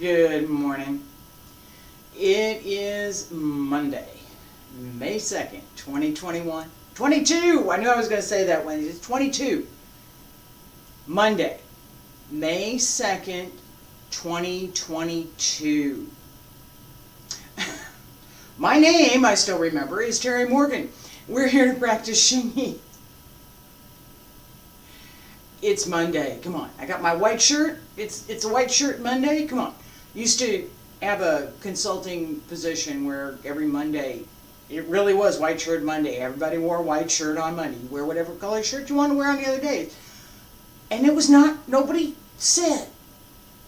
Good morning. It is Monday, May 2nd, 2021. 22! I knew I was going to say that one. It's 22. Monday, May 2nd, 2022. My name, I still remember, is Terry Morgan. We're here to practice Xingyi. It's Monday. Come on. I got my white shirt. It's a white shirt Monday. Come on. Used to have a consulting position where every Monday, it really was white shirt Monday. Everybody wore a white shirt on Monday. You wear whatever color shirt you want to wear on the other days. And it was not, nobody said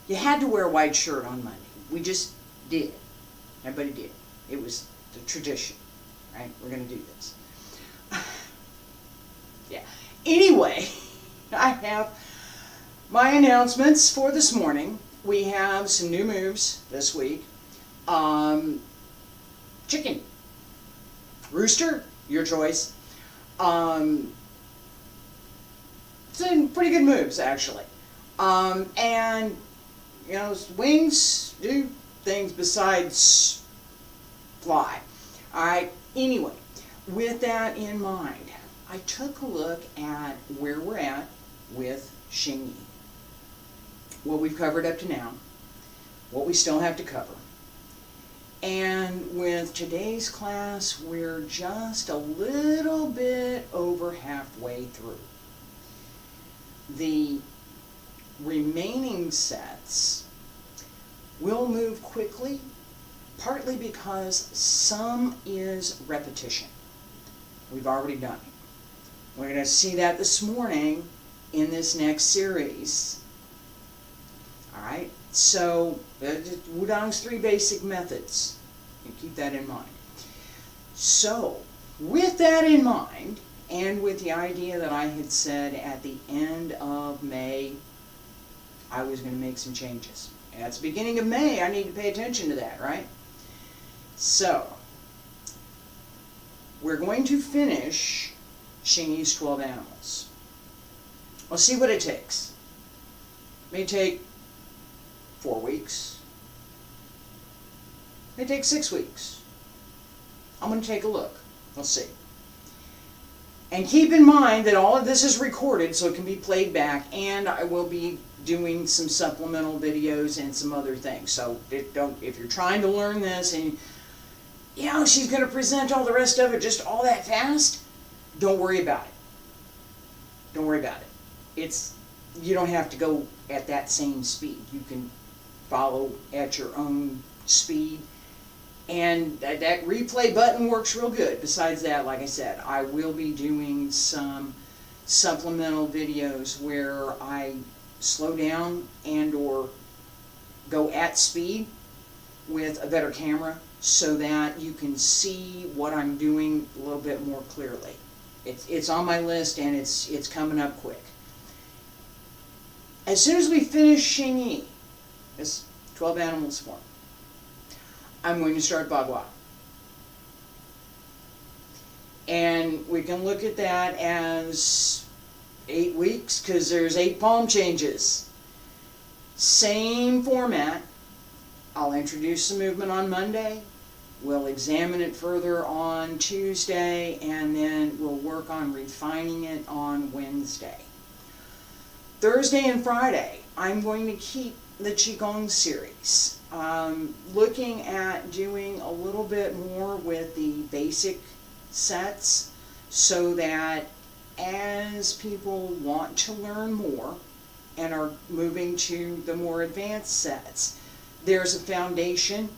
you had to wear a white shirt on Monday. We just did. Everybody did. It was the tradition, right? We're going to do this. Yeah. Anyway, I have my announcements for this morning. We have some new moves this week. Chicken. Rooster, your choice. Some pretty good moves, actually. And, you know, wings do things besides fly. Alright, anyway, with that in mind, I took a look at where we're at with Xingyi. What we've covered up to now, what we still have to cover. And with today's class, we're just a little bit over halfway through. The remaining sets will move quickly, partly because some is repetition. We've already done it. We're going to see that this morning in this next series. Alright, so Wudang's 3 basic methods. You keep that in mind. So, with that in mind, and with the idea that I had said at the end of May, I was going to make some changes. And at the beginning of May, I need to pay attention to that, right? So, we're going to finish Xingyi's 12 animals. We'll see what it takes. It may take 4 weeks. It may take 6 weeks. I'm going to take a look. We'll see. And keep in mind that all of this is recorded so it can be played back, and I will be doing some supplemental videos and some other things. So if you're trying to learn this and you know she's going to present all the rest of it just all that fast, don't worry about it. Don't worry about it. You don't have to go at that same speed. You can follow at your own speed. And that replay button works real good. Besides that, like I said, I will be doing some supplemental videos where I slow down and or go at speed with a better camera so that you can see what I'm doing a little bit more clearly. It's on my list and it's coming up quick. As soon as we finish Xingyi, this 12 animals form, I'm going to start Bagua. And we can look at that as 8 weeks because there's 8 palm changes. Same format. I'll introduce the movement on Monday. We'll examine it further on Tuesday, and then we'll work on refining it on Wednesday. Thursday and Friday, I'm going to keep the Qigong series. Looking at doing a little bit more with the basic sets so that as people want to learn more and are moving to the more advanced sets, there's a foundation.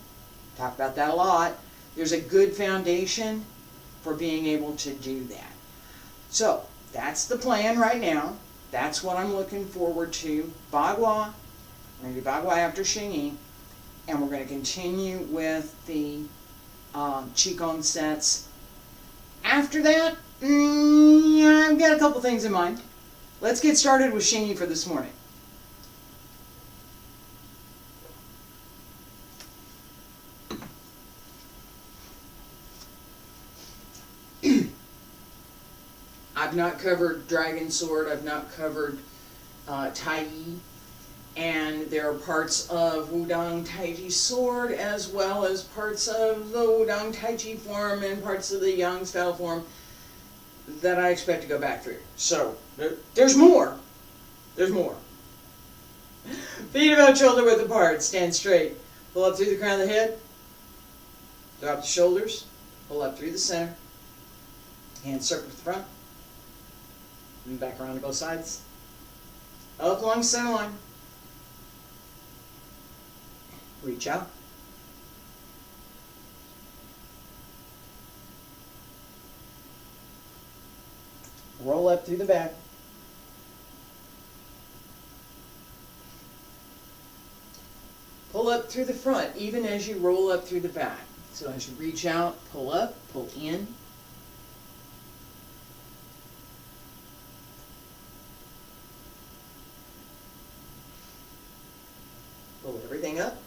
Talk about that a lot. There's a good foundation for being able to do that. So that's the plan right now. That's what I'm looking forward to. Bagua. We're going to do Bagua after Xingyi. And we're going to continue with the Qigong sets. After that, yeah, I've got a couple things in mind. Let's get started with Xingyi for this morning. I've not covered Dragon Sword. I've not covered Tai. And there are parts of Wudang Taiji sword as well as parts of the Wudang Taiji form and parts of the Yang style form that I expect to go back through. So, there's more. There's more. Feet about shoulder width apart. Stand straight. Pull up through the crown of the head. Drop the shoulders. Pull up through the center. Hands circle to the front. And back around to both sides. Up along the center line. Reach out. Roll up through the back. Pull up through the front, even as you roll up through the back. So as you reach out, pull up, pull in. Pull everything up.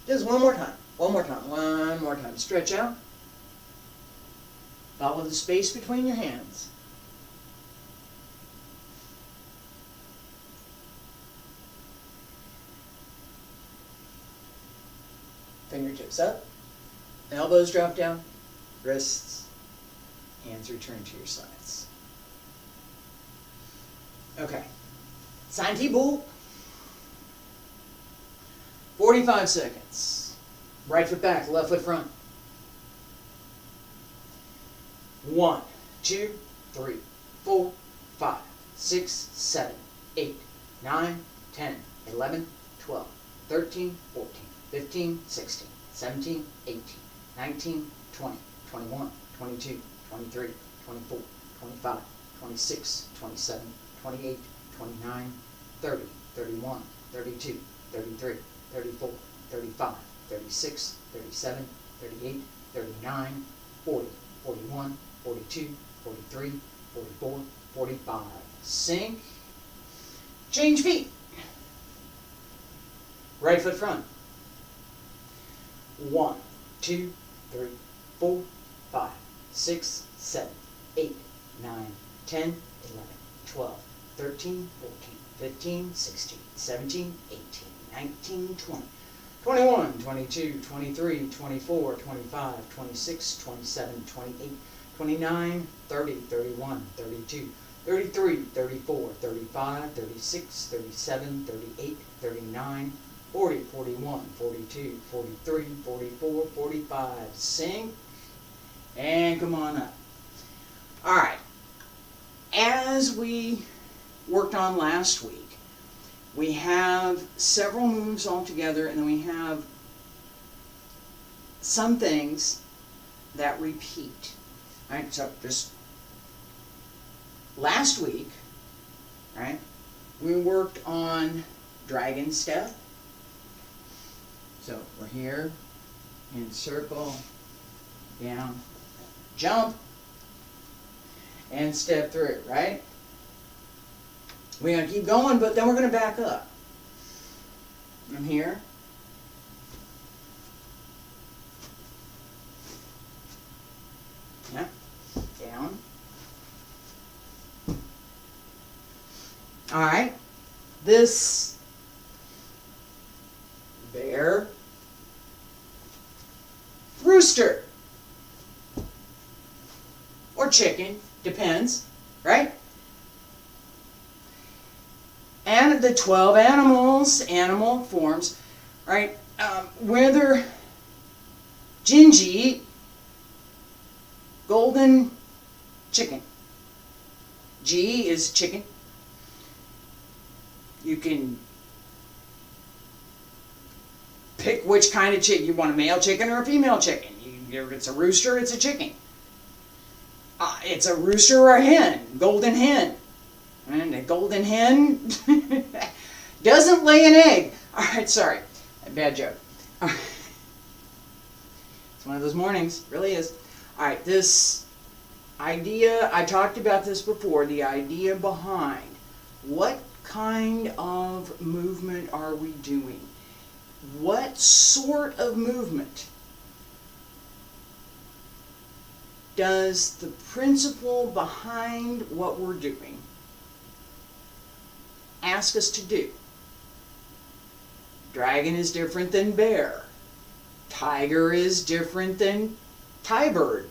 Just one more time. One more time. One more time. Stretch out. Follow the space between your hands. Fingertips up. Elbows drop down. Wrists. Hands return to your sides. Okay. Santi Bull. 45 seconds. Right foot back, left foot front. 1, 2, 3, 4, 5, 6, 7, 8, 9, 10, 11, 12, 13, 14, 15, 16, 17, 18, 19, 20, 21, 22, 23, 24, 25, 26, 27, 28, 29, 30, 31, 32, 33, 34, 35, 36, 37, 38, 39, 40, 41, 42, 43, 44, 45. Sink. Change feet. Right foot front. 1, 2, 3, 4, 5, 6, 7, 8, 9, 10, 11, 12, 13, 14, 15, 16, 17, 18, 19, 20, 21, 22, 23, 24, 25, 26, 27, 28, 29, 30, 31, 32, 33, 34, 35, 36, 37, 38, 39, 40, 41, 42, 43, 44, 45. Sink. And come on up. All right. As we worked on last week, we have several moves all together, and then we have some things that repeat. All right, so just last week, right, we worked on dragon step. So we're here, in circle, down, jump, and step through, right? We're going to keep going, but then we're going to back up. From here. Yeah. Down. All right. This bear. Rooster. Or chicken. Depends. Right? And the 12 animal forms, right? Whether Xingyi, golden chicken. Ji is chicken. You can pick which kind of chicken. You want a male chicken or a female chicken. If it's a rooster, it's a chicken. It's a rooster or a hen, golden hen. And a golden hen doesn't lay an egg. All right, sorry. Bad joke. It's one of those mornings. Really is. All right, this idea, I talked about this before, the idea behind what kind of movement are we doing? What sort of movement does the principle behind what we're doing ask us to do? Dragon is different than bear. Tiger is different than tie-bird.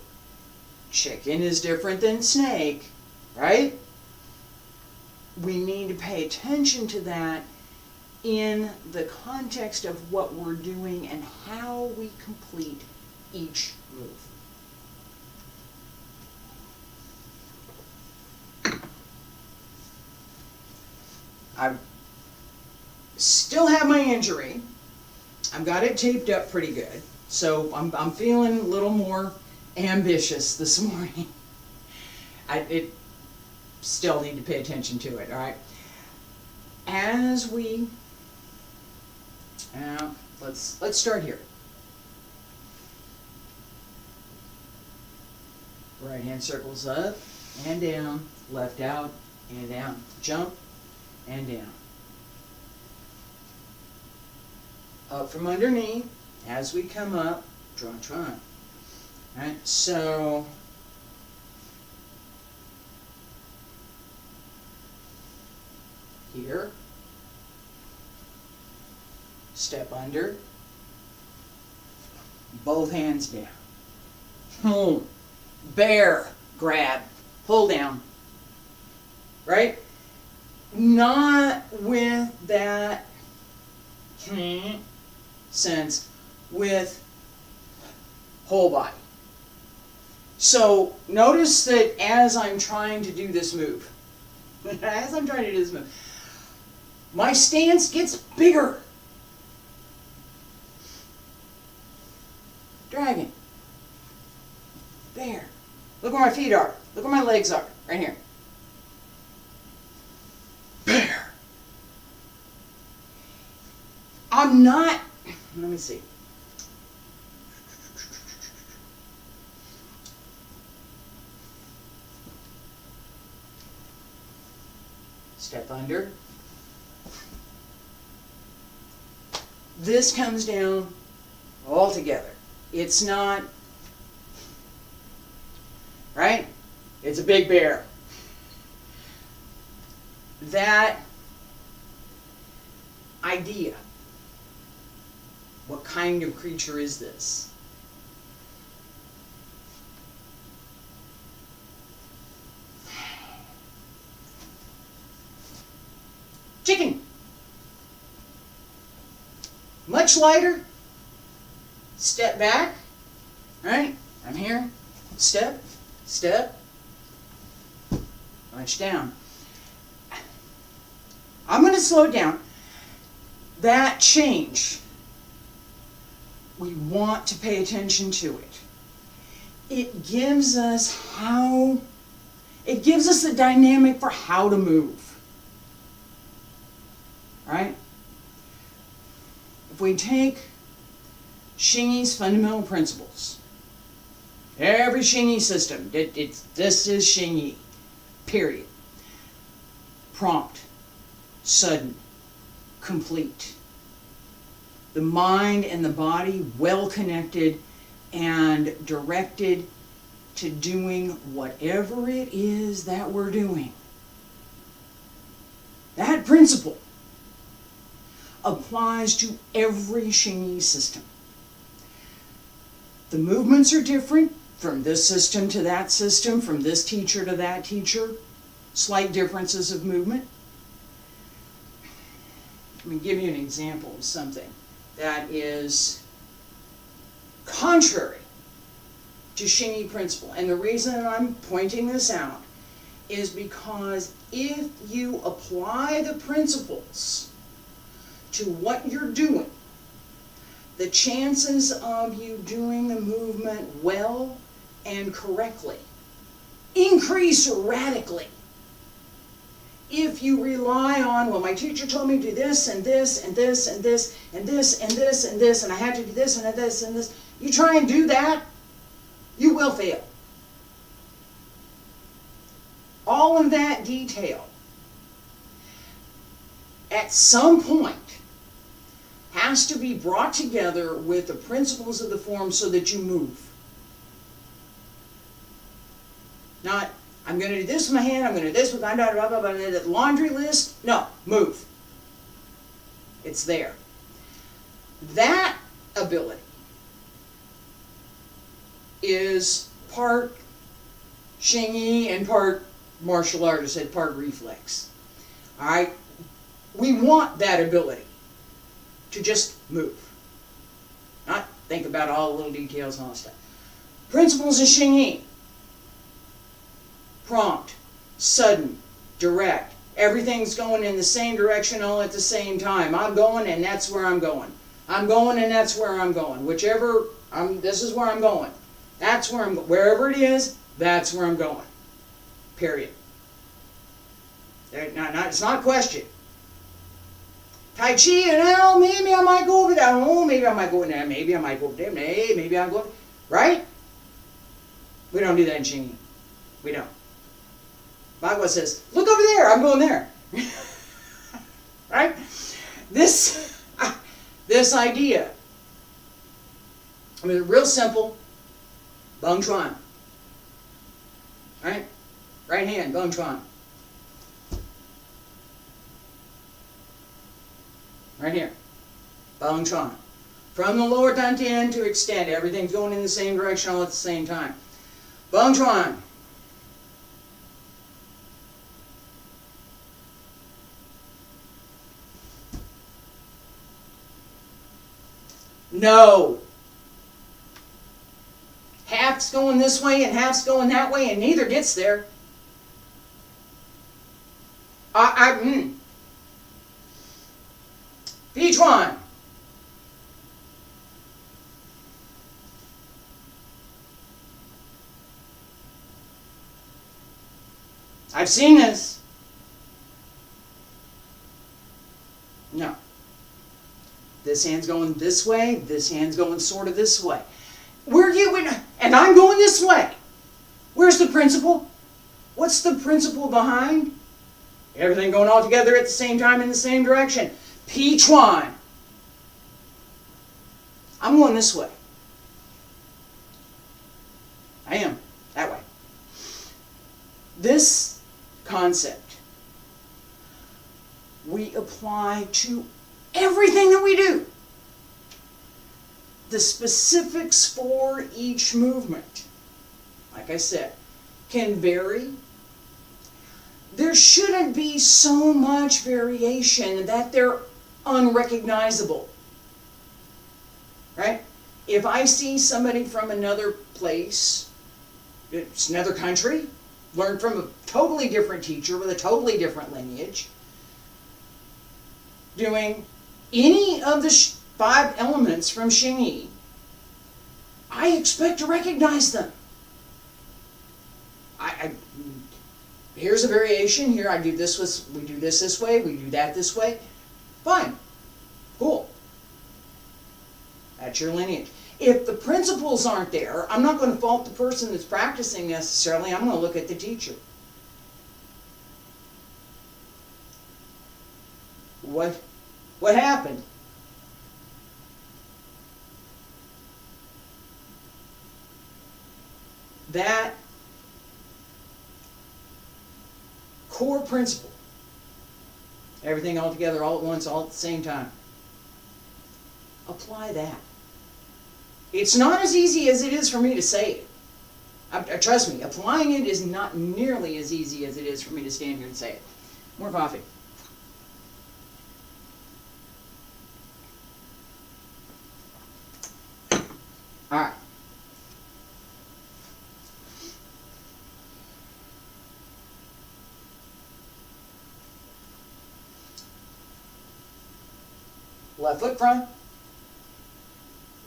Chicken is different than snake, right? We need to pay attention to that in the context of what we're doing and how we complete each move. I still have my injury. I've got it taped up pretty good, so I'm feeling a little more ambitious this morning. I still need to pay attention to it, all right? As we, let's start here. Right hand circles up and down, left out and down, jump and down. Up from underneath, as we come up, draw, try. Right, so here, step under, both hands down. Boom. Bear, grab, pull down. Right? Not with that sense, with whole body. So notice that as I'm trying to do this move, my stance gets bigger. Dragon. Bear. Look where my feet are. Look where my legs are. Right here. Bear. I'm not, let me see. Step under. This comes down all together. It's not, right? It's a big bear. That idea, what kind of creature is this? Chicken. Much lighter. Step back. Right? I'm here. Step. Step. Much down. I'm going to slow it down. That change, we want to pay attention to it. It gives us the dynamic for how to move. Right? If we take Xingyi's fundamental principles, every Xingyi system, this is Xingyi, period. Prompt, sudden, complete. The mind and the body well connected and directed to doing whatever it is that we're doing. That principle applies to every Xingyi system. The movements are different from this system to that system, from this teacher to that teacher. Slight differences of movement. Let me give you an example of something that is contrary to Xingyi principle. And the reason I'm pointing this out is because if you apply the principles to what you're doing, the chances of you doing the movement well and correctly increase radically. If you rely on, well, my teacher told me to do this and this and this and this and this and this and this, and I had to do this and this and this, you try and do that, you will fail. All of that detail, at some point, has to be brought together with the principles of the form so that you move. Not, I'm going to do this with my hand, I'm going to do this with my blah, blah, blah, blah, blah, laundry list. No, move. It's there. That ability is part Xingyi and part martial artist and part reflex. Alright? We want that ability to just move. Not think about all the little details and all that stuff. Principles of Xingyi. Prompt, sudden, direct. Everything's going in the same direction all at the same time. I'm going and that's where I'm going. I'm going and that's where I'm going. Whichever, this is where I'm going. That's where I'm going. Wherever it is, that's where I'm going. Period. It's not a question. Tai Chi, maybe I might go over there. Oh, maybe I might go in there. Maybe I might go over there. Maybe I'll go. Right? We don't do that in Xingyi. We don't. Bagua says, look over there. I'm going there. Right? This idea. I mean, real simple. Bung Chuan. Right? Right hand, Bung Chuan. Right here. Bung Chuan. From the lower dantian to extend. Everything's going in the same direction all at the same time. Bung Chuan. No. Half's going this way and half's going that way and neither gets there. Pichuan. I've seen this. No. This hand's going this way, this hand's going sort of this way. And I'm going this way. Where's the principle? What's the principle behind? Everything going all together at the same time in the same direction. Pichuan. I'm going this way. I am. That way. This concept we apply to everything that we do. The specifics for each movement, like I said, can vary. There shouldn't be so much variation that they're unrecognizable. Right? If I see somebody from another place, it's another country, learned from a totally different teacher with a totally different lineage, doing any of the 5 elements from Xingyi, I expect to recognize them. Here's a variation. Here I do this we do this way, we do that this way. Fine. Cool. That's your lineage. If the principles aren't there, I'm not going to fault the person that's practicing necessarily. I'm going to look at the teacher. What happened? That core principle, everything all together, all at once, all at the same time. Apply that. It's not as easy as it is for me to say it. Trust me, applying it is not nearly as easy as it is for me to stand here and say it. More coffee. All right. Left foot front.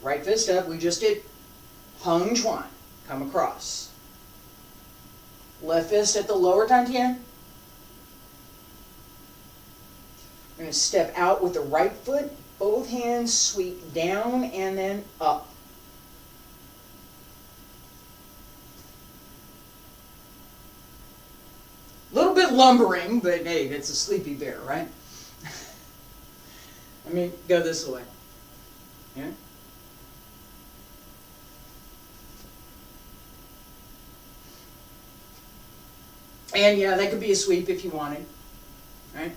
Right fist up. We just did Hung Chuan. Come across. Left fist at the lower dantian. We're going to step out with the right foot. Both hands sweep down and then up. A little bit lumbering, but hey, it's a sleepy bear, right? Let me go this way. Yeah? And yeah, that could be a sweep if you wanted. Right?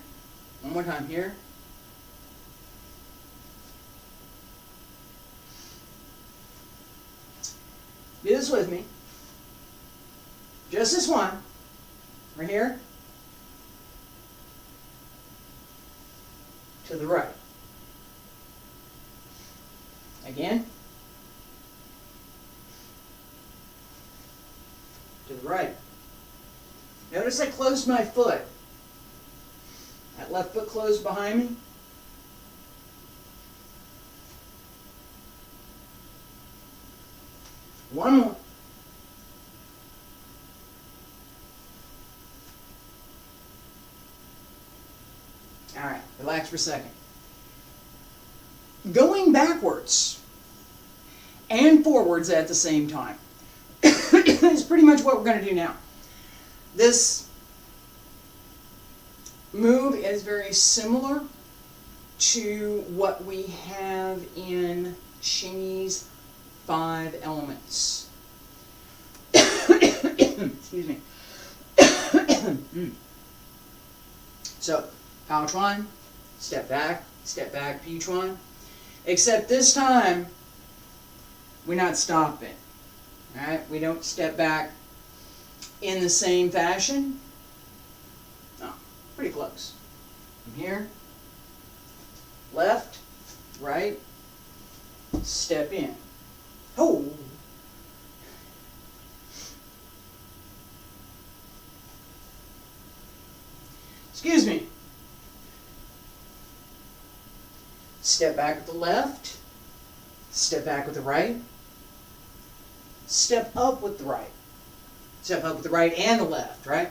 One more time here. Do this with me. Just this one. Right here. To the right. Again. To the right. Notice I closed my foot. That left foot closed behind me. One more. All right, relax for a second. Going backwards and forwards at the same time is pretty much what we're going to do now. This move is very similar to what we have in Xingyi's 5 elements. Excuse me. So, Pao Chuan, step back, Pi Chuan. Except this time, we're not stopping. Alright, we don't step back in the same fashion. No, pretty close. From here, left, right, step in. Oh! Excuse me. Step back with the left, step back with the right, step up with the right. Step up with the right and the left, right?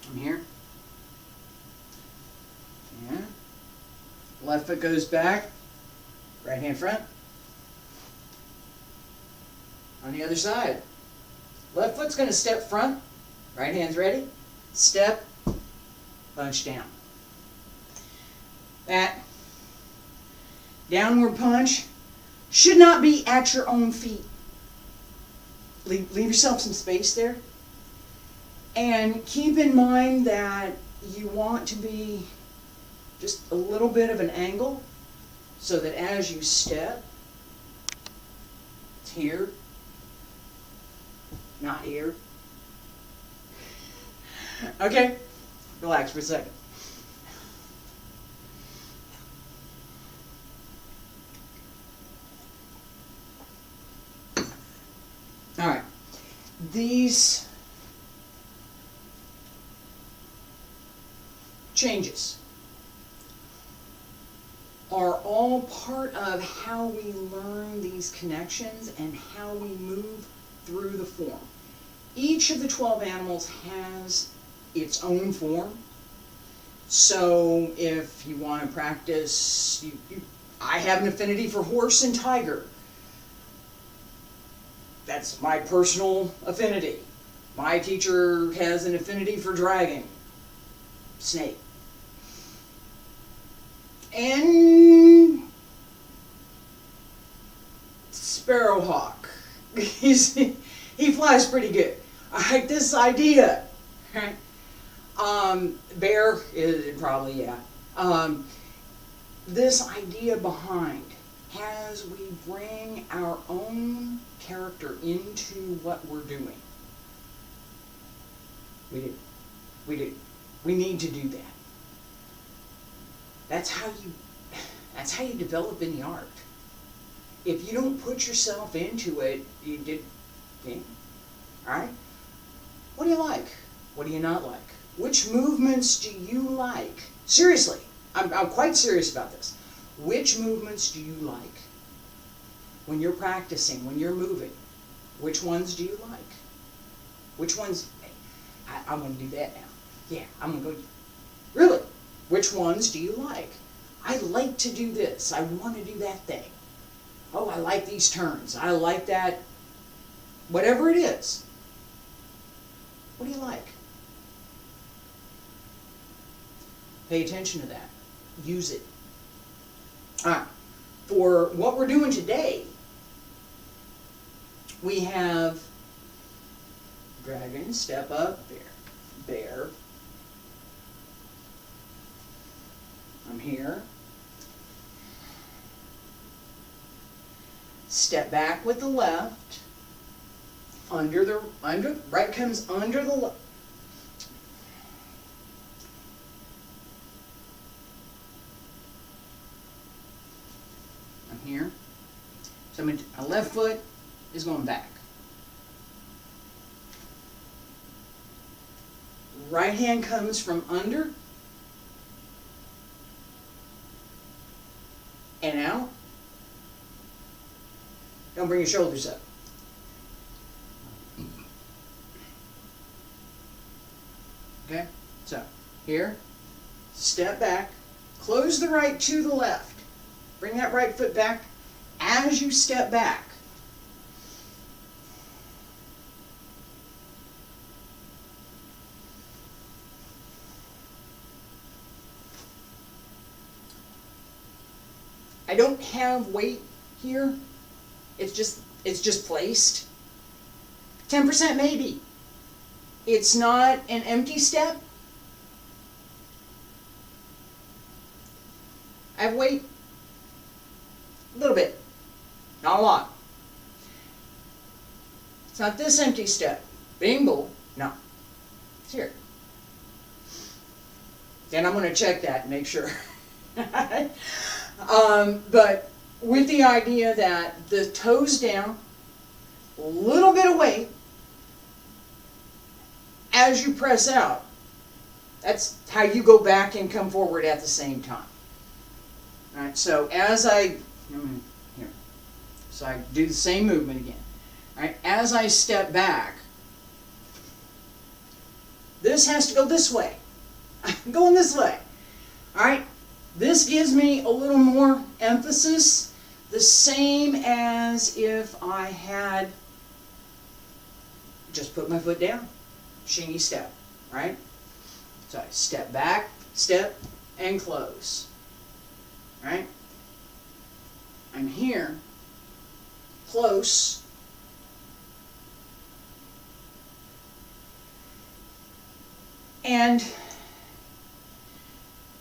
From here. Yeah. Left foot goes back, right hand front. On the other side. Left foot's going to step front, right hand's ready, step, punch down. That downward punch should not be at your own feet. Leave yourself some space there. And keep in mind that you want to be just a little bit of an angle so that as you step, it's here, not here. Okay? Relax for a second. Alright. These changes are all part of how we learn these connections and how we move through the form. Each of the 12 animals has its own form. So if you want to practice, I have an affinity for horse and tiger. That's my personal affinity. My teacher has an affinity for dragon, snake. And sparrowhawk. He flies pretty good. I like this idea. Right? Bear is probably, yeah. This idea behind, as we bring our own character into what we're doing. We do. We need to do that. That's how you develop in the art. If you don't put yourself into it, you did. Okay. All right. What do you like? What do you not like? Which movements do you like? Seriously, I'm quite serious about this. Which movements do you like? When you're practicing, when you're moving, which ones do you like? Which ones? I'm going to do that now. Yeah, I'm going to go. Really? Which ones do you like? I like to do this. I want to do that thing. Oh, I like these turns. I like that. Whatever it is. What do you like? Pay attention to that. Use it. For what we're doing today, we have dragon, step up, bear, bear. I'm here, step back with the left, right comes under the left. I'm here. So my left foot is going back. Right hand comes from under and out. Don't bring your shoulders up. Okay, so here, step back, close the right to the left. Bring that right foot back as you step back. I don't have weight here. It's just placed. 10% maybe. It's not an empty step. I have weight. A little bit. Not a lot. It's not this empty step. Bingo. No. It's here. Then I'm going to check that and make sure. But with the idea that the toes down, a little bit of weight as you press out. That's how you go back and come forward at the same time. All right, so as I do the same movement again. All right, as I step back, this has to go this way. I'm going this way. All right, this gives me a little more emphasis, the same as if I had just put my foot down, Xingyi step, right? So I step back, step, and close, right? I'm here, close, and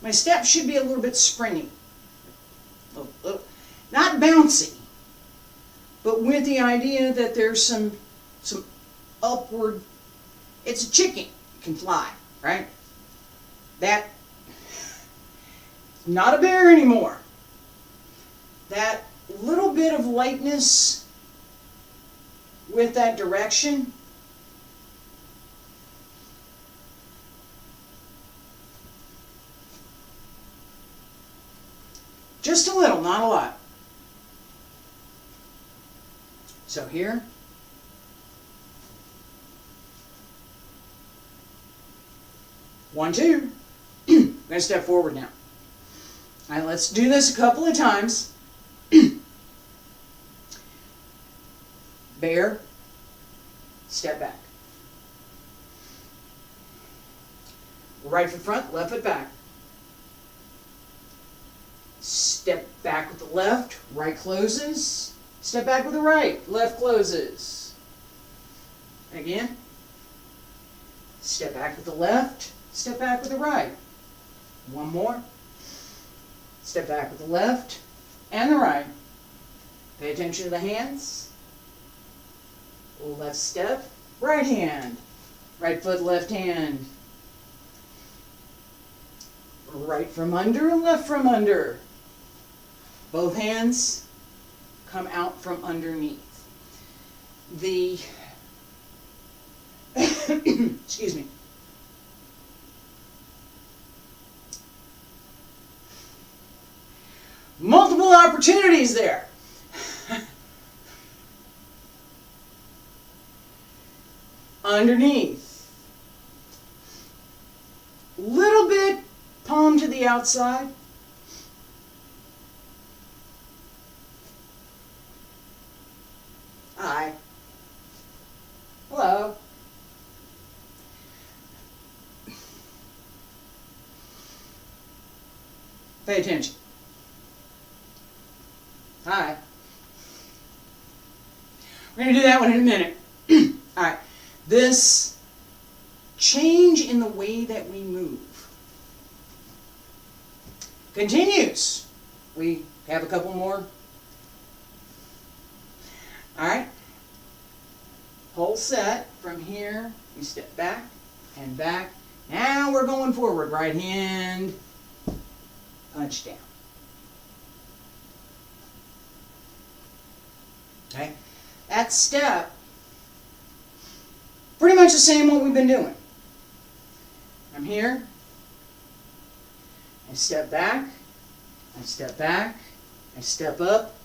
my step should be a little bit springy, not bouncy, but with the idea that there's some upward. It's a chicken, it can fly, right? That not a bear anymore. That little bit of lightness with that direction. Just a little, not a lot. So here. One, two. I'm going to step forward now. All right, let's do this a couple of times. Bear. Step back. Right foot front, left foot back. Step back with the left, right closes. Step back with the right, left closes. Again. Step back with the left, step back with the right. One more. Step back with the left and the right. Pay attention to the hands. Left step, right hand. Right foot, left hand. Right from under, left from under. Both hands come out from underneath. The, excuse me. Multiple opportunities there. Underneath. Little bit palm to the outside. Hi. Hello. Pay attention. Hi. We're going to do that one in a minute. All right. This change in the way that we move continues. We have a couple more. Alright? Whole set from here. We step back and back. Now we're going forward. Right hand, punch down. Okay? That step, pretty much the same what we've been doing. I'm here. I step back. I step back. I step up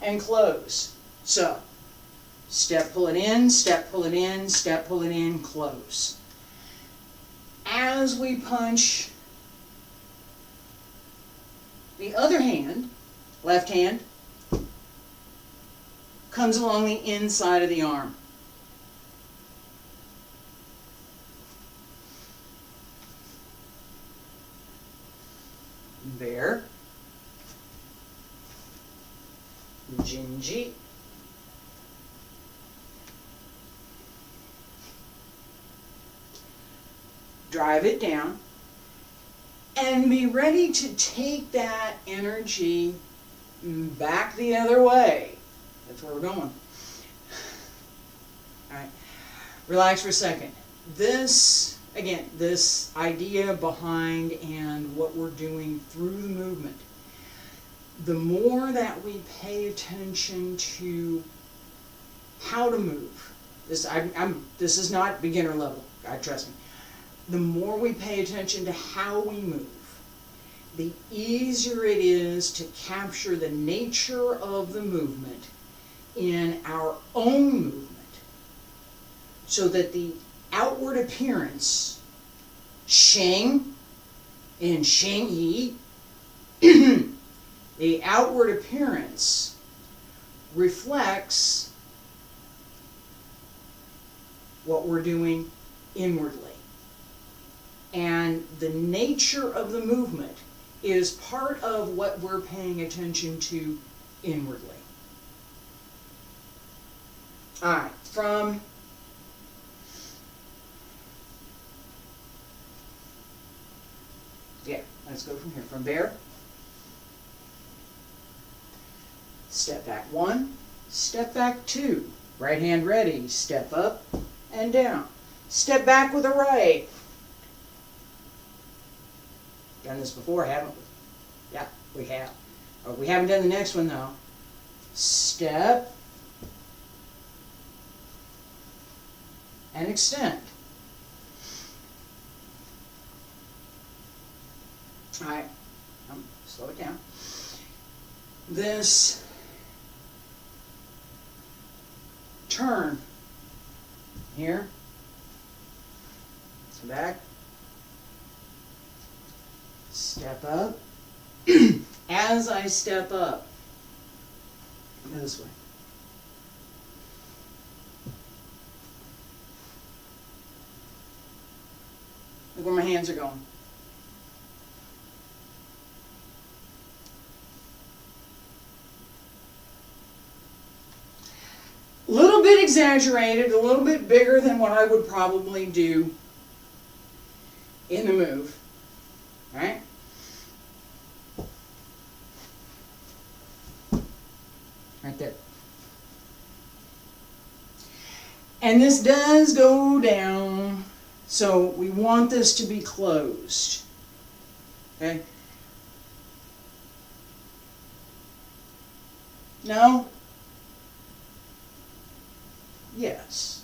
and close. So, step, pull it in, step, pull it in, step, pull it in, close. As we punch the other hand, left hand, comes along the inside of the arm. There. Xingyi. Drive it down. And be ready to take that energy back the other way. That's where we're going. Alright. Relax for a second. This, again, this idea behind and what we're doing through the movement, the more that we pay attention to how to move, this is not beginner level, God trust me. The more we pay attention to how we move, the easier it is to capture the nature of the movement in our own movement, so that the outward appearance, xing and Xingyi, the outward appearance reflects what we're doing inwardly. And the nature of the movement is part of what we're paying attention to inwardly. Alright, let's go from here. From there, step back 1, step back 2. Right hand ready, step up and down. Step back with the right. Done this before, haven't we? Yeah, we have. We haven't done the next one though. Step and extend. Alright, slow it down. This turn here, back, step up. As I step up, go this way. Look where my hands are going. A little bit exaggerated, a little bit bigger than what I would probably do in the move. Right? Right there. And this does go down, so we want this to be closed. Okay? No? Yes.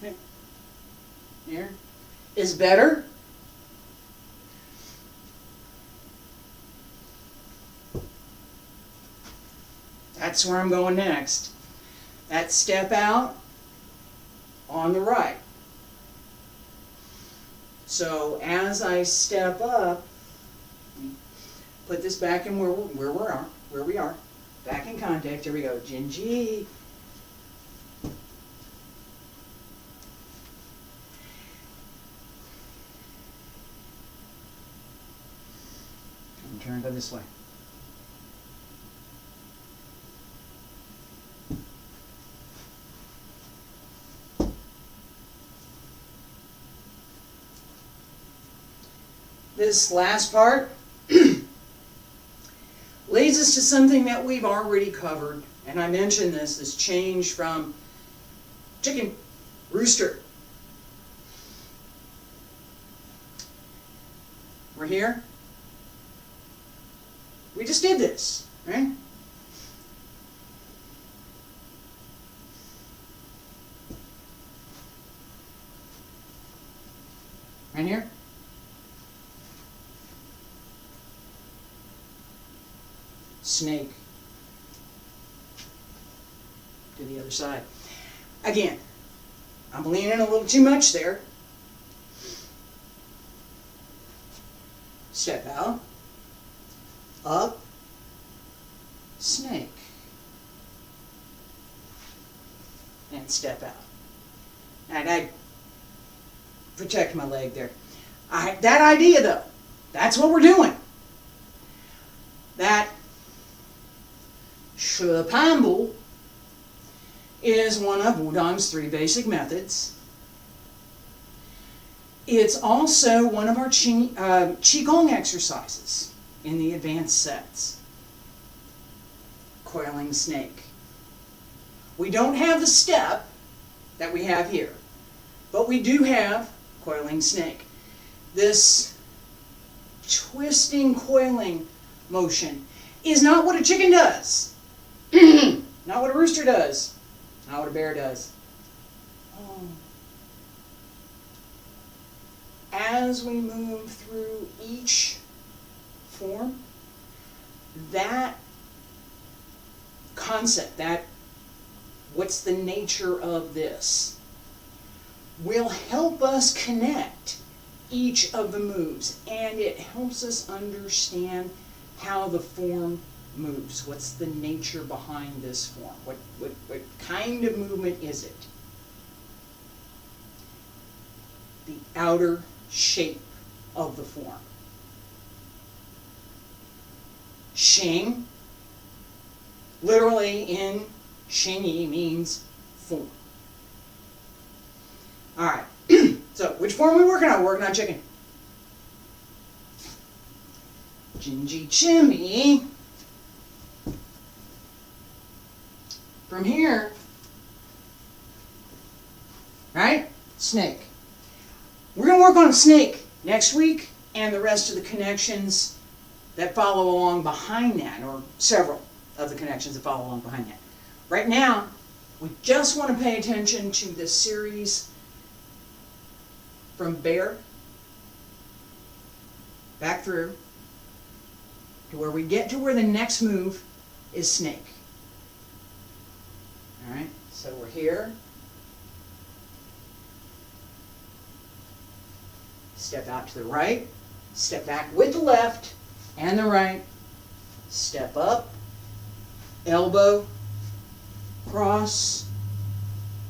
Okay. Here. Is better? That's where I'm going next. That step out on the right. So as I step up, put this back in where we are. Back in contact. Here we go. Xingyi. And turn go this way. This last part, leads us to something that we've already covered, and I mentioned this change from chicken, rooster. We're here. We just did this, right? Right here. Snake. To the other side. Again, I'm leaning a little too much there. Step out. Up. Snake. And step out. And I protect my leg there. That idea though, that's what we're doing. That Shupambu is one of Wudang's 3 basic methods. It's also one of our Qigong exercises in the advanced sets. Coiling Snake. We don't have the step that we have here, but we do have Coiling Snake. This twisting, coiling motion is not what a chicken does. Not what a rooster does. Not what a bear does. Oh. As we move through each form, that concept, that what's the nature of this, will help us connect each of the moves, and it helps us understand how the form moves. What's the nature behind this form? What kind of movement is it? The outer shape of the form. Xing, literally in Xingyi, means form. All right. So, which form are we working on? We're working on chicken. Xingyi chimmy. From here, right? Snake. We're going to work on snake next week and the rest of the connections that follow along behind that, or several of the connections that follow along behind that. Right now, we just want to pay attention to this series from bear back through to where we get to where the next move is snake. All right, so we're here. Step out to the right, step back with the left and the right, step up, elbow, cross,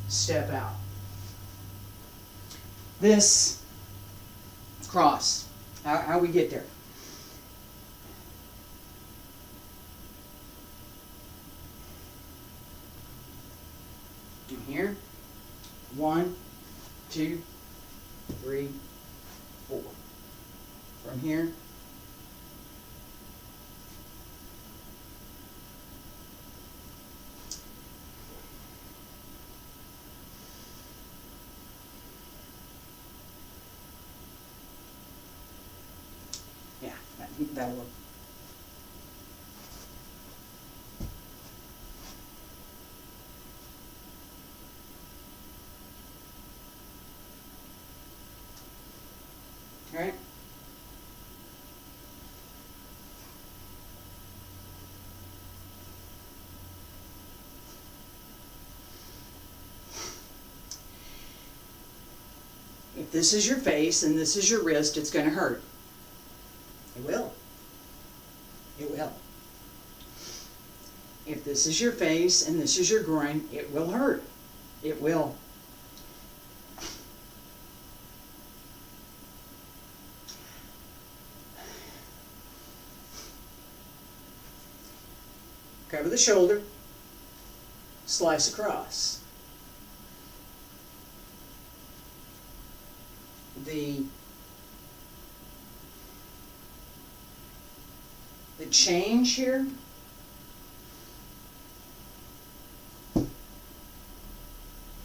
step out. This cross, how we get there? In here, 1, 2, 3, 4. From here, yeah, that'll work. All right. If this is your face and this is your wrist, it's going to hurt. It will. It will. If this is your face and this is your groin, it will hurt. It will. Cover the shoulder, slice across. The the change here.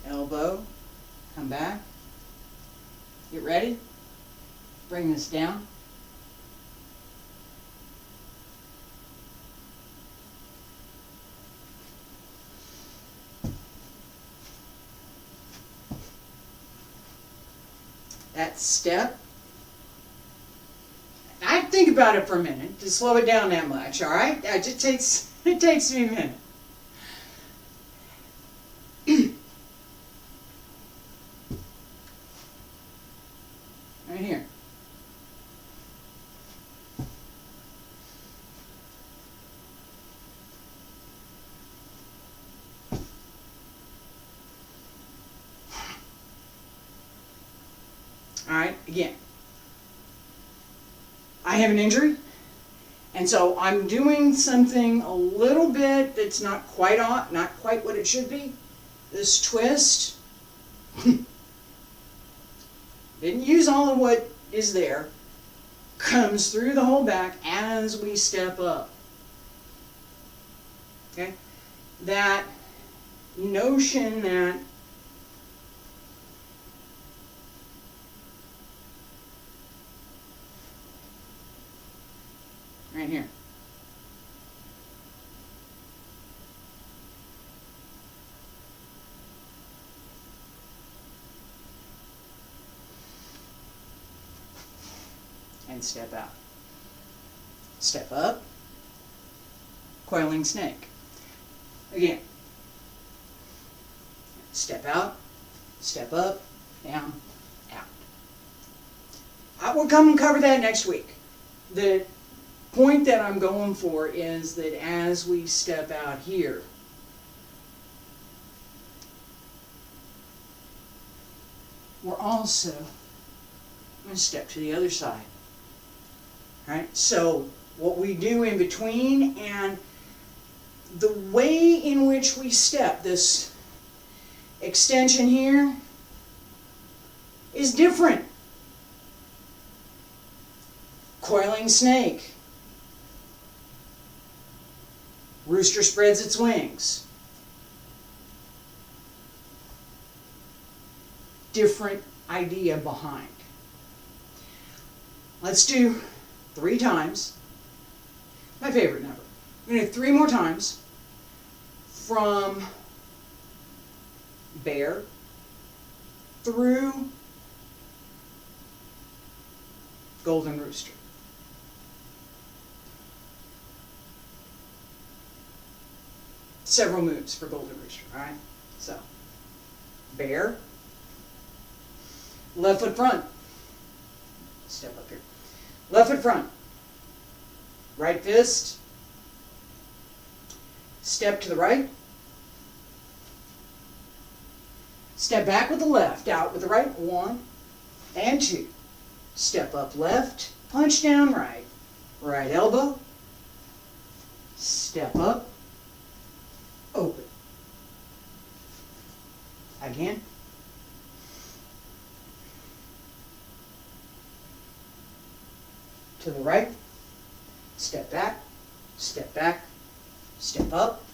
Elbow, come back. Get ready. Bring this down. That step. I think about it for a minute to slow it down that much, all right? It takes me a minute. Right here. All right, again. I have an injury, and so I'm doing something a little bit that's not quite what it should be. This twist. Didn't use all of what is there. Comes through the whole back as we step up. Okay? That notion that right here. And step out. Step up. Coiling Snake. Again. Step out. Step up. Down. Out. I will come and cover that next week. The point that I'm going for is that as we step out here, we're also going to step to the other side. All right? So what we do in between and the way in which we step, this extension here, is different. Coiling Snake. Rooster spreads its wings. Different idea behind. Let's do 3 times. My favorite number. We're going to do 3 more times from bear through golden rooster. Several moves for golden rooster, all right? So, bear, left foot front. Step up here. Left foot front. Right fist. Step to the right. Step back with the left, out with the right. 1 and 2. Step up left, punch down right. Right elbow. Step up. Open. Again. To the right. Step back. Step back. Step up.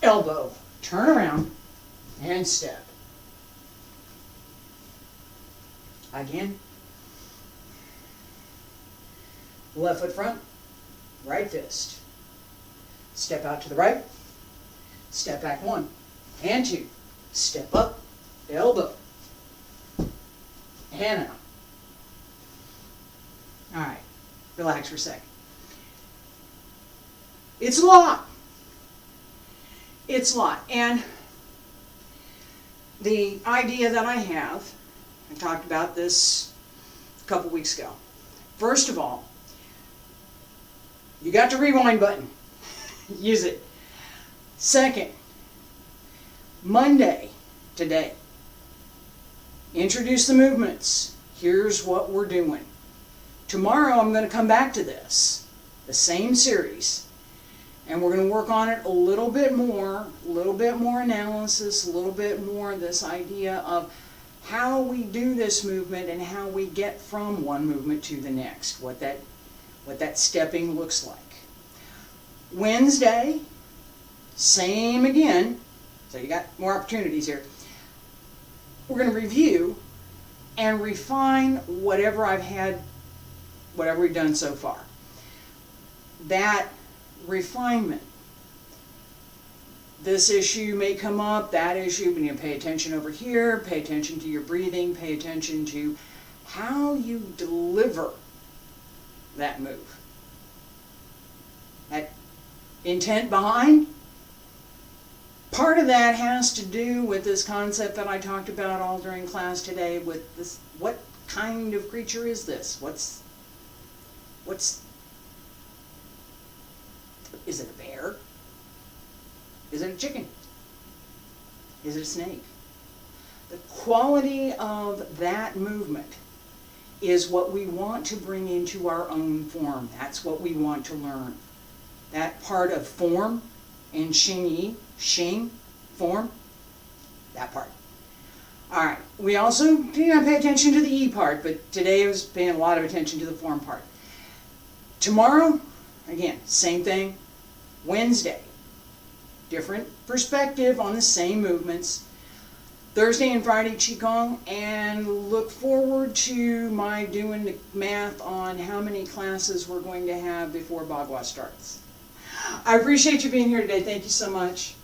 Elbow. Turn around. And step. Again. Left foot front. Right fist. Step out to the right. Step back 1 and 2. Step up, elbow, and out. All right, relax for a second. It's a lot. It's a lot. And the idea that I have, I talked about this a couple weeks ago. First of all, you got the rewind button. Use it. Second, Monday, today, introduce the movements. Here's what we're doing. Tomorrow I'm going to come back to this, the same series, and we're going to work on it a little bit more analysis, a little bit more this idea of how we do this movement and how we get from one movement to the next, what that stepping looks like. Wednesday, same again. So you got more opportunities here. We're going to review and refine whatever we've done so far. That refinement. This issue may come up, that issue, we need to pay attention over here, pay attention to your breathing, pay attention to how you deliver that move. That intent behind, part of that has to do with this concept that I talked about all during class today with this, what kind of creature is this? Is it a bear? Is it a chicken? Is it a snake? The quality of that movement is what we want to bring into our own form. That's what we want to learn. That part of form in Xingyi, xing, form, that part. All right, we also pay attention to the E part, but today I was paying a lot of attention to the form part. Tomorrow, again, same thing. Wednesday, different perspective on the same movements. Thursday and Friday, Qigong, and look forward to my doing the math on how many classes we're going to have before Bagua starts. I appreciate you being here today. Thank you so much.